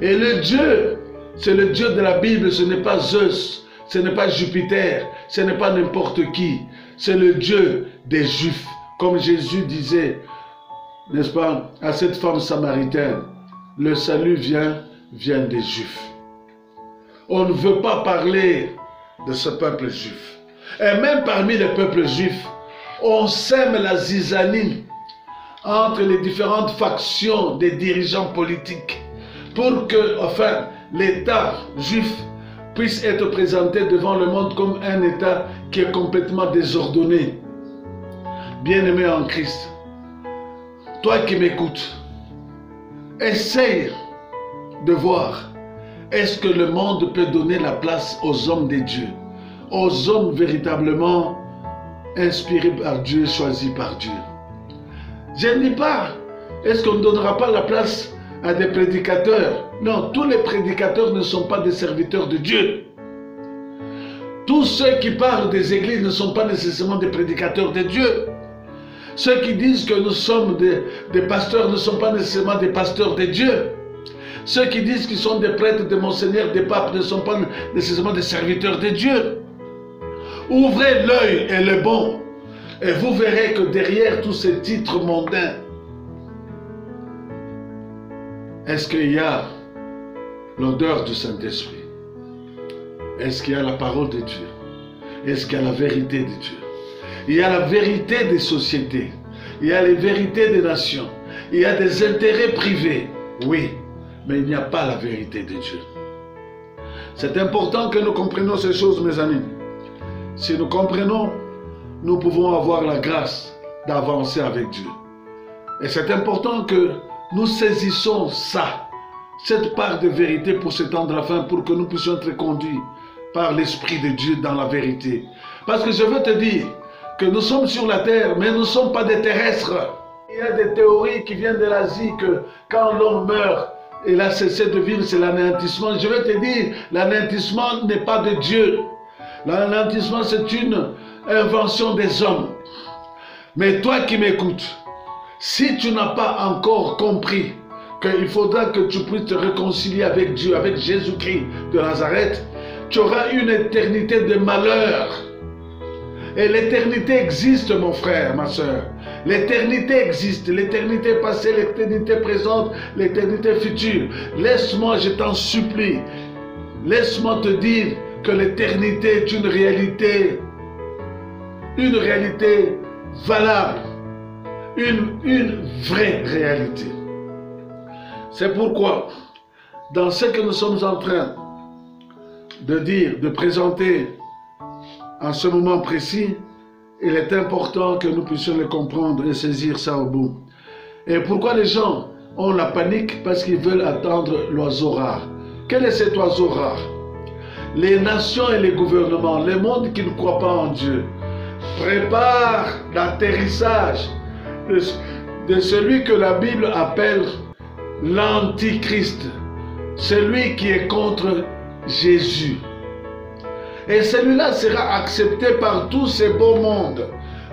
Et le Dieu, c'est le Dieu de la Bible, ce n'est pas Zeus, ce n'est pas Jupiter, ce n'est pas n'importe qui, c'est le Dieu des Juifs. Comme Jésus disait, n'est-ce pas, à cette femme samaritaine, le salut vient des Juifs. On ne veut pas parler de ce peuple juif. Et même parmi les peuples juifs, on sème la zizanie entre les différentes factions des dirigeants politiques pour que, enfin, l'État juif puisse être présenté devant le monde comme un État qui est complètement désordonné. Bien-aimé en Christ, toi qui m'écoutes, essaye de voir, est-ce que le monde peut donner la place aux hommes de Dieu, aux hommes véritablement inspirés par Dieu, choisis par Dieu? Je ne dis pas, est-ce qu'on ne donnera pas la place à des prédicateurs? Non, tous les prédicateurs ne sont pas des serviteurs de Dieu. Tous ceux qui parlent des églises ne sont pas nécessairement des prédicateurs de Dieu. Ceux qui disent que nous sommes des pasteurs ne sont pas nécessairement des pasteurs de Dieu. Ceux qui disent qu'ils sont des prêtres, des monseigneurs, des papes ne sont pas nécessairement des serviteurs de Dieu. Ouvrez l'œil et le bon. Et vous verrez que derrière tous ces titres mondains, est-ce qu'il y a l'odeur du Saint-Esprit? Est-ce qu'il y a la parole de Dieu? Est-ce qu'il y a la vérité de Dieu? Il y a la vérité des sociétés. Il y a les vérités des nations. Il y a des intérêts privés. Oui, mais il n'y a pas la vérité de Dieu. C'est important que nous comprenions ces choses, mes amis. Si nous comprenons, nous pouvons avoir la grâce d'avancer avec Dieu. Et c'est important que nous saisissons ça, cette part de vérité pour ce temps de la fin, pour que nous puissions être conduits par l'Esprit de Dieu dans la vérité. Parce que je veux te dire que nous sommes sur la terre, mais nous ne sommes pas des terrestres. Il y a des théories qui viennent de l'Asie que quand l'homme meurt, il a cessé de vivre, c'est l'anéantissement. Je veux te dire, l'anéantissement n'est pas de Dieu. L'anéantissement, c'est une invention des hommes. Mais toi qui m'écoutes, si tu n'as pas encore compris qu'il faudra que tu puisses te réconcilier avec Dieu, avec Jésus-Christ de Nazareth, tu auras une éternité de malheur. Et l'éternité existe, mon frère, ma soeur. L'éternité existe, l'éternité passée, l'éternité présente, l'éternité future. Laisse-moi, je t'en supplie, laisse-moi te dire que l'éternité est une réalité valable, une vraie réalité. C'est pourquoi, dans ce que nous sommes en train de dire, de présenter en ce moment précis, il est important que nous puissions le comprendre et saisir ça au bout. Et pourquoi les gens ont la panique? Parce qu'ils veulent attendre l'oiseau rare. Quel est cet oiseau rare? Les nations et les gouvernements, le monde qui ne croit pas en Dieu, préparent l'atterrissage de celui que la Bible appelle l'Antichrist, celui qui est contre Jésus. Et celui-là sera accepté par tous ces beaux mondes,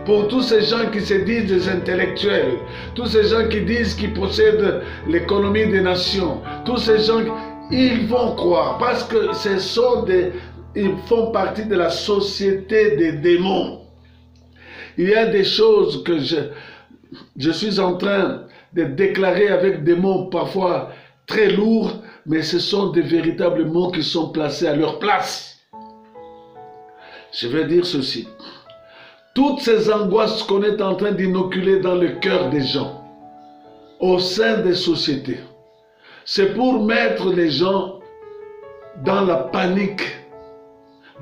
pour tous ces gens qui se disent des intellectuels, tous ces gens qui disent qu'ils possèdent l'économie des nations, tous ces gens, ils vont croire, parce que ils font partie de la société des démons. Il y a des choses que je suis en train de déclarer avec des mots parfois très lourds, mais ce sont des véritables mots qui sont placés à leur place. Je vais dire ceci. Toutes ces angoisses qu'on est en train d'inoculer dans le cœur des gens, au sein des sociétés, c'est pour mettre les gens dans la panique,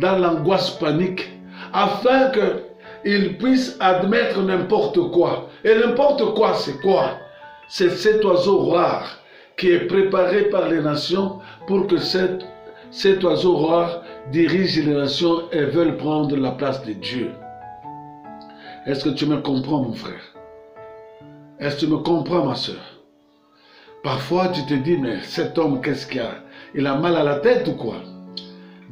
dans l'angoisse panique, afin qu'ils puissent admettre n'importe quoi. Et n'importe quoi, c'est quoi? C'est cet oiseau rare qui est préparé par les nations pour que cet oiseau rare dirige les nations et veulent prendre la place de Dieu. Est-ce que tu me comprends, mon frère? Est-ce que tu me comprends, ma soeur? Parfois, tu te dis, mais cet homme, qu'est-ce qu'il a? Il a mal à la tête ou quoi?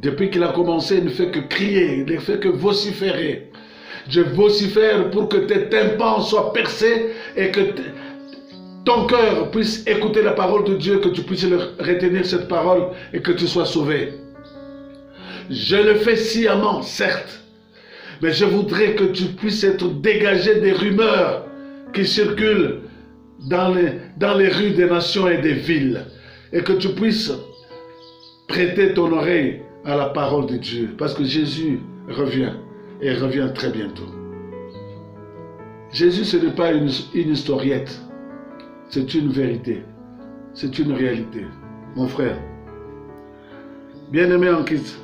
Depuis qu'il a commencé, il ne fait que crier, il ne fait que vociférer. Je vocifère pour que tes tympans soient percés et que ton cœur puisse écouter la parole de Dieu, que tu puisses retenir cette parole et que tu sois sauvé. Je le fais sciemment, certes, mais je voudrais que tu puisses être dégagé des rumeurs qui circulent dans les rues des nations et des villes, et que tu puisses prêter ton oreille à la parole de Dieu, parce que Jésus revient, et revient très bientôt. Jésus, ce n'est pas une historiette, c'est une vérité, c'est une réalité. Mon frère, bien-aimé en Christ,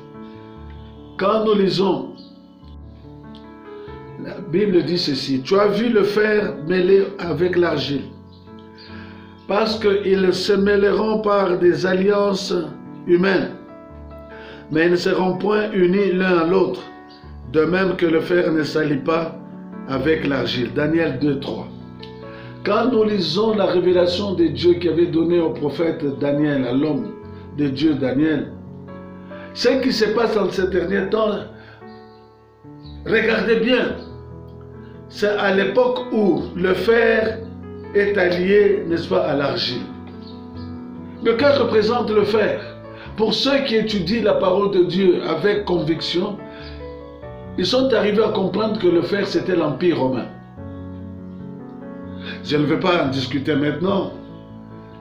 quand nous lisons, la Bible dit ceci: tu as vu le fer mêlé avec l'argile, parce qu'ils se mêleront par des alliances humaines, mais ils ne seront point unis l'un à l'autre, de même que le fer ne s'allie pas avec l'argile. Daniel 2:3. Quand nous lisons la révélation de Dieu qui avait donné au prophète Daniel, à l'homme de Dieu Daniel, ce qui se passe dans ces derniers temps, regardez bien, c'est à l'époque où le fer est allié, n'est-ce pas, à l'argile. Le cœur représente le fer. Pour ceux qui étudient la parole de Dieu avec conviction, ils sont arrivés à comprendre que le fer, c'était l'Empire romain. Je ne vais pas en discuter maintenant,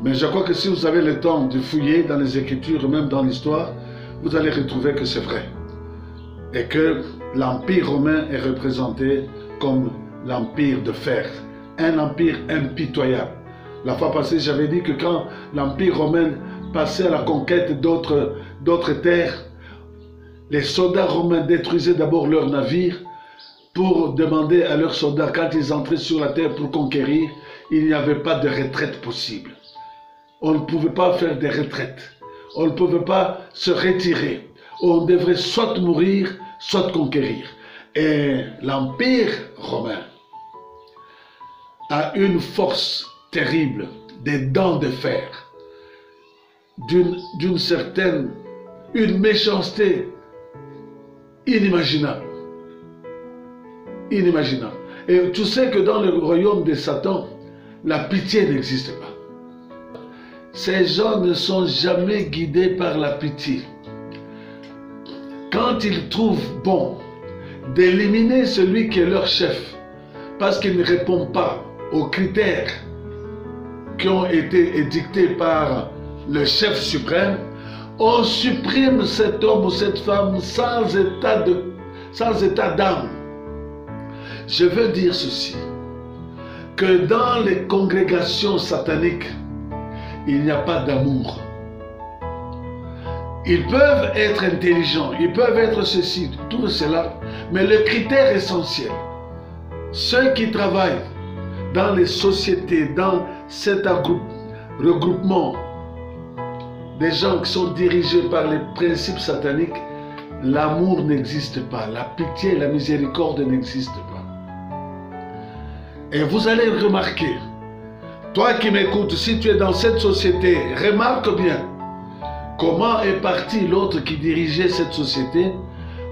mais je crois que si vous avez le temps de fouiller dans les Écritures, même dans l'histoire, vous allez retrouver que c'est vrai. Et que l'Empire romain est représenté comme l'Empire de fer, un empire impitoyable. La fois passée, j'avais dit que quand l'Empire romain passait à la conquête d'autres terres, les soldats romains détruisaient d'abord leurs navires pour demander à leurs soldats, quand ils entraient sur la terre pour conquérir, il n'y avait pas de retraite possible. On ne pouvait pas faire des retraites. On ne pouvait pas se retirer. On devrait soit mourir, soit conquérir. Et l'Empire romain a une force terrible, des dents de fer, d'une certaine, une méchanceté inimaginable. Inimaginable. Et tu sais que dans le royaume de Satan, la pitié n'existe pas. Ces gens ne sont jamais guidés par la pitié. Quand ils trouvent bon d'éliminer celui qui est leur chef, parce qu'il ne répond pas aux critères qui ont été édictés par le chef suprême, on supprime cet homme ou cette femme sans état d'âme. Je veux dire ceci, que dans les congrégations sataniques, il n'y a pas d'amour. Ils peuvent être intelligents, ils peuvent être ceci, tout cela, mais le critère essentiel, ceux qui travaillent dans les sociétés, dans cet regroupement des gens qui sont dirigés par les principes sataniques, l'amour n'existe pas, la pitié et la miséricorde n'existent pas. Et vous allez remarquer, toi qui m'écoutes, si tu es dans cette société, remarque bien comment est parti l'autre qui dirigeait cette société,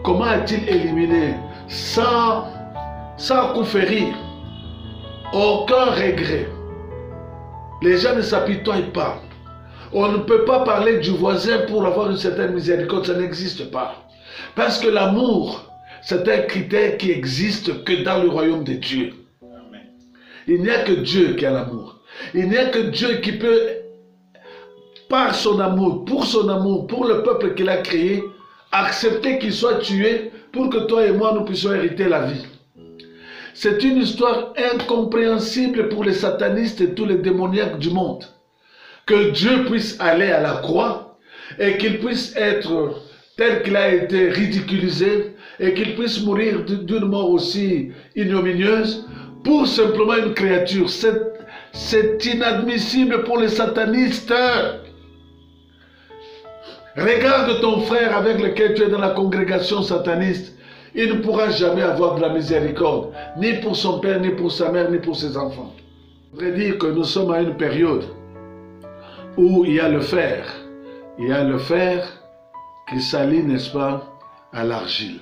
comment a-t-il éliminé sans coup férir, aucun regret. Les gens ne s'apitoient pas. On ne peut pas parler du voisin pour avoir une certaine miséricorde, ça n'existe pas. Parce que l'amour, c'est un critère qui existe que dans le royaume de Dieu. Il n'y a que Dieu qui a l'amour. Il n'y a que Dieu qui peut, par son amour, pour le peuple qu'il a créé, accepter qu'il soit tué pour que toi et moi nous puissions hériter la vie. C'est une histoire incompréhensible pour les satanistes et tous les démoniaques du monde. Que Dieu puisse aller à la croix et qu'il puisse être tel qu'il a été ridiculisé et qu'il puisse mourir d'une mort aussi ignominieuse pour simplement une créature. C'est inadmissible pour les satanistes. Regarde ton frère avec lequel tu es dans la congrégation sataniste. Il ne pourra jamais avoir de la miséricorde, ni pour son père, ni pour sa mère, ni pour ses enfants. Je voudrais dire que nous sommes à une période où il y a le fer. Il y a le fer qui s'allie, n'est-ce pas, à l'argile.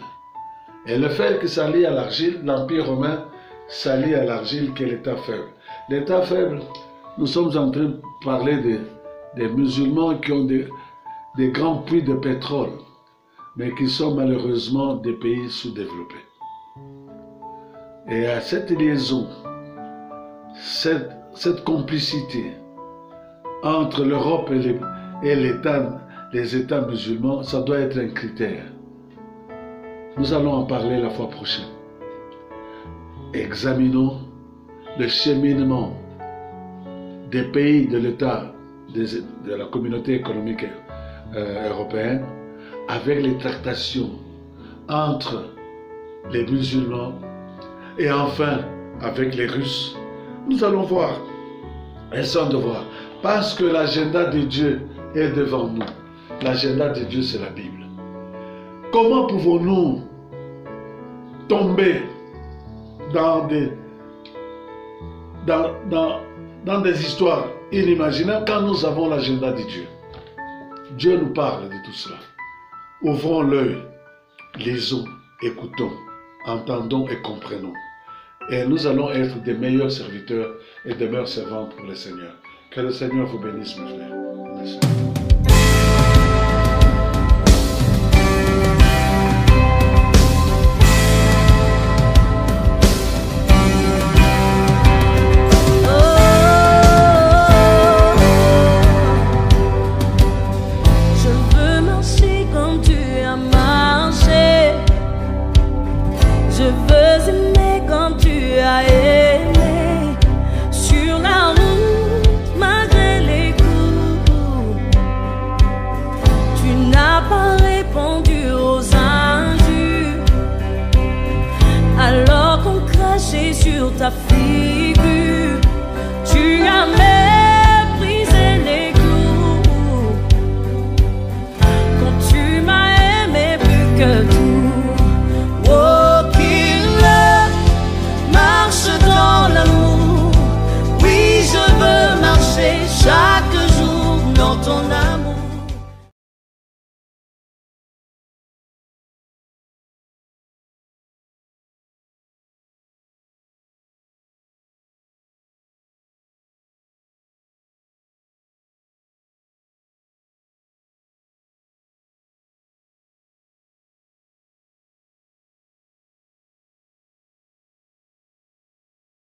Et le fer qui s'allie à l'argile, l'Empire romain s'allie à l'argile qui est l'état faible. L'état faible, nous sommes en train de parler des musulmans qui ont des grands puits de pétrole, mais qui sont malheureusement des pays sous-développés. Et à cette liaison, cette complicité entre l'Europe et les États musulmans, ça doit être un critère. Nous allons en parler la fois prochaine. Examinons le cheminement des pays de l'État, de la communauté économique européenne, avec les tractations entre les musulmans et enfin avec les Russes. Nous allons voir et sans devoir, parce que l'agenda de Dieu est devant nous. L'agenda de Dieu, c'est la Bible. Comment pouvons-nous tomber dans des histoires inimaginables quand nous avons l'agenda de Dieu? Dieu nous parle de tout cela. Ouvrons l'œil, lisons, écoutons, entendons et comprenons. Et nous allons être des meilleurs serviteurs et des meilleures servantes pour le Seigneur. Que le Seigneur vous bénisse, mes frères. Merci. Sur ta fille.